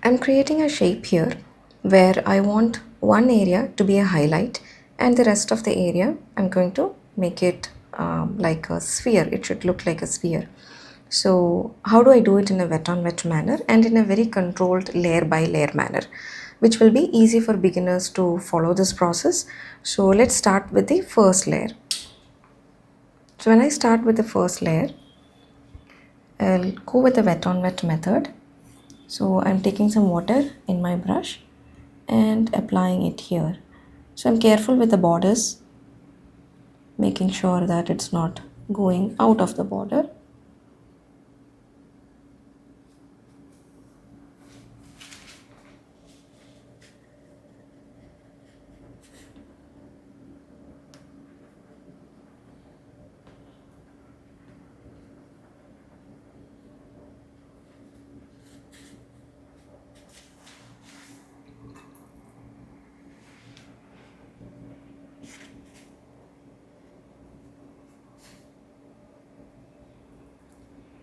I'm creating a shape here where I want one area to be a highlight and the rest of the area I'm going to make it like a sphere. It should look like a sphere. So how do I do it in a wet on wet manner and in a very controlled layer by layer manner, which will be easy for beginners to follow this process. So let's start with the first layer. So when I start with the first layer, I'll go with the wet on wet method. So I'm taking some water in my brush and applying it here. So I'm careful with the borders, making sure that it's not going out of the border.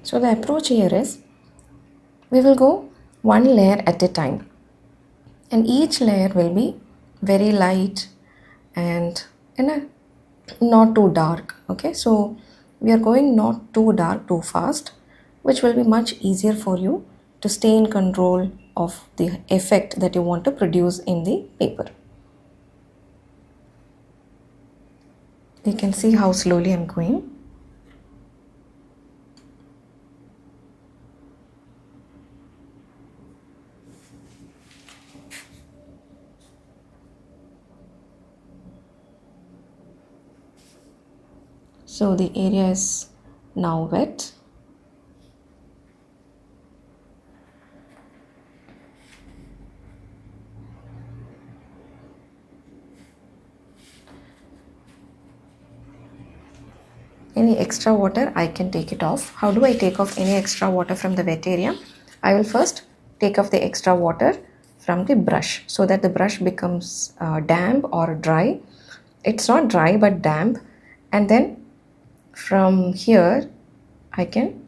So the approach here is we will go one layer at a time, and each layer will be very light and not too dark. Okay, so we are going not too dark too fast, which will be much easier for you to stay in control of the effect that you want to produce in the paper. You can see how slowly I'm going. So the area is now wet. Any extra water, I can take it off. How do I take off any extra water from the wet area? I will first take off the extra water from the brush so that the brush becomes damp or dry. It's not dry but damp, and then from here I can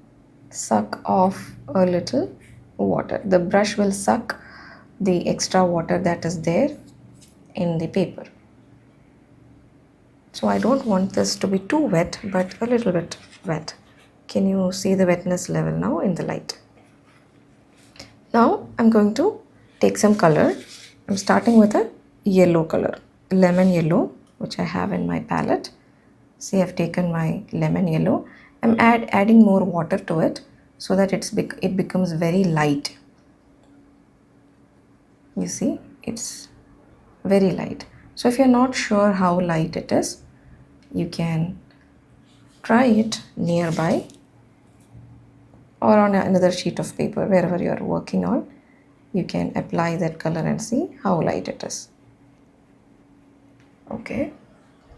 suck off a little water. The brush will suck the extra water that is there in the paper. So I don't want this to be too wet, but a little bit wet. Can you see the wetness level now in the light? Now I'm going to take some color. I'm starting with a yellow color, lemon yellow, which I have in my palette. See, I've taken my lemon yellow. I'm adding more water to it so that it becomes very light. You see, it's very light. So if you're not sure how light it is, you can try it nearby or on another sheet of paper, wherever you're working on. You can apply that color and see how light it is. Okay,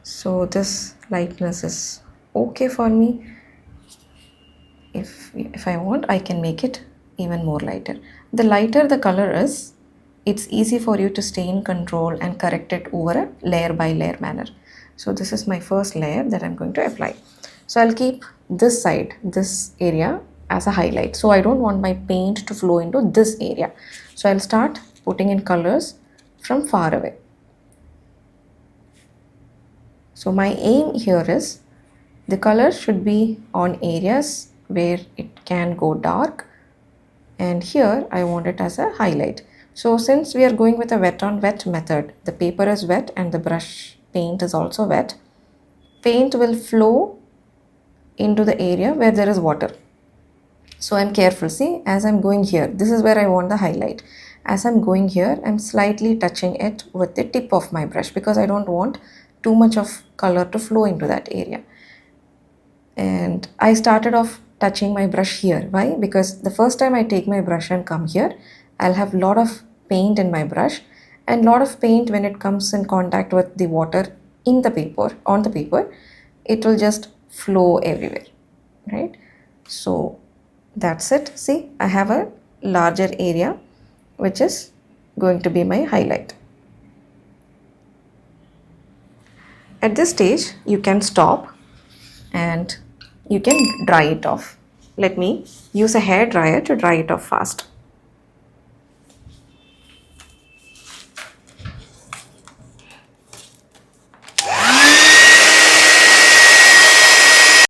so this lightness is okay for me. If I want, I can make it even more lighter. The lighter the color is, it's easy for you to stay in control and correct it over a layer by layer manner. So this is my first layer that I'm going to apply. So I'll keep this side, this area, as a highlight. So I don't want my paint to flow into this area. So I'll start putting in colors from far away. So my aim here is the color should be on areas where it can go dark, and here I want it as a highlight. So since we are going with a wet on wet method, the paper is wet and the brush paint is also wet, paint will flow into the area where there is water. So I'm careful. See, as I'm going here, this is where I want the highlight. As I'm going here, I'm slightly touching it with the tip of my brush because I don't want too much of color to flow into that area. And I started off touching my brush here. Why? Because the first time I take my brush and come here, I'll have a lot of paint in my brush, and lot of paint, when it comes in contact with the water in the paper, on the paper, it will just flow everywhere, right? So that's it. See, I have a larger area which is going to be my highlight. At this stage, you can stop and you can dry it off. Let me use a hair dryer to dry it off fast.